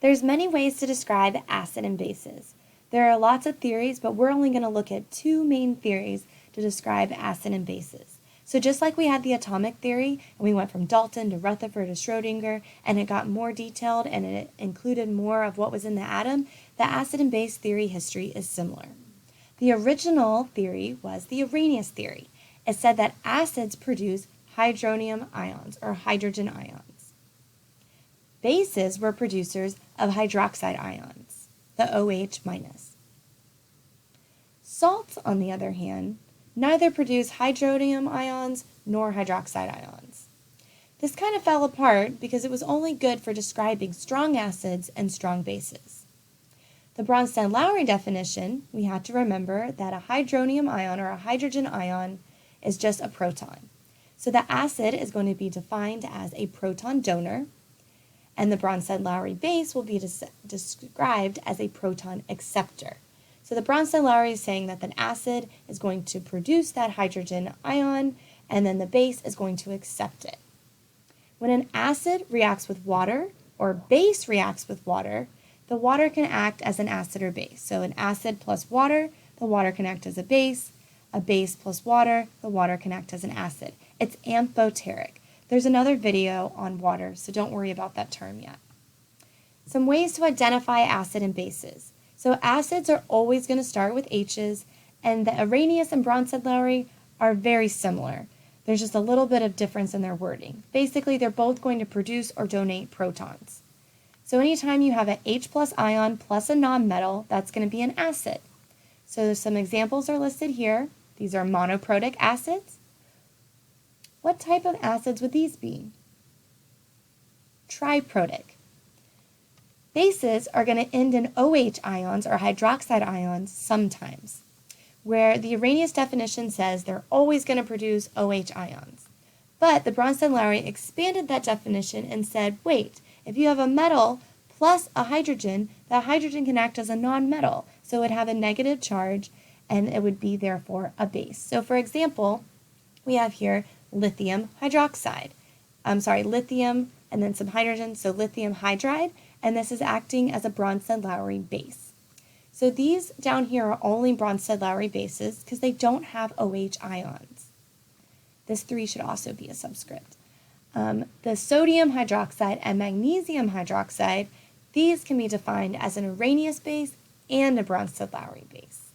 There's many ways to describe acid and bases. There are lots of theories, but we're only going to look at two main theories to describe acid and bases. So just like we had the atomic theory, and we went from Dalton to Rutherford to Schrodinger, and it got more detailed and it included more of what was in the atom, the acid and base theory history is similar. The original theory was the Arrhenius theory. It said that acids produce hydronium ions or hydrogen ions. Bases were producers of hydroxide ions, the OH minus. Salts, on the other hand, neither produce hydronium ions nor hydroxide ions. This kind of fell apart because it was only good for describing strong acids and strong bases. The Bronsted-Lowry definition, we had to remember that a hydronium ion or a hydrogen ion is just a proton. So the acid is going to be defined as a proton donor, and the Bronsted-Lowry base will be described as a proton acceptor. So the Bronsted-Lowry is saying that the acid is going to produce that hydrogen ion, and then the base is going to accept it. When an acid reacts with water, or base reacts with water, the water can act as an acid or base. So an acid plus water, the water can act as a base plus water, the water can act as an acid. It's amphoteric. There's another video on water, so don't worry about that term yet. Some ways to identify acid and bases. So acids are always going to start with H's, and the Arrhenius and Bronsted-Lowry are very similar. There's just a little bit of difference in their wording. Basically, they're both going to produce or donate protons. So anytime you have an H plus ion plus a nonmetal, that's going to be an acid. So some examples are listed here. These are monoprotic acids. What type of acids would these be? Triprotic. Bases are going to end in OH ions or hydroxide ions sometimes, where the Arrhenius definition says they're always going to produce OH ions. But the Bronsted-Lowry expanded that definition and said, wait, if you have a metal plus a hydrogen, that hydrogen can act as a nonmetal, so it would have a negative charge, and it would be therefore a base. So for example, we have here lithium hydroxide. Lithium and then some hydrogen, so lithium hydride, and this is acting as a Bronsted-Lowry base. So these down here are only Bronsted-Lowry bases because they don't have OH ions. This 3 should also be a subscript. The sodium hydroxide and magnesium hydroxide, these can be defined as an Arrhenius base and a Bronsted-Lowry base.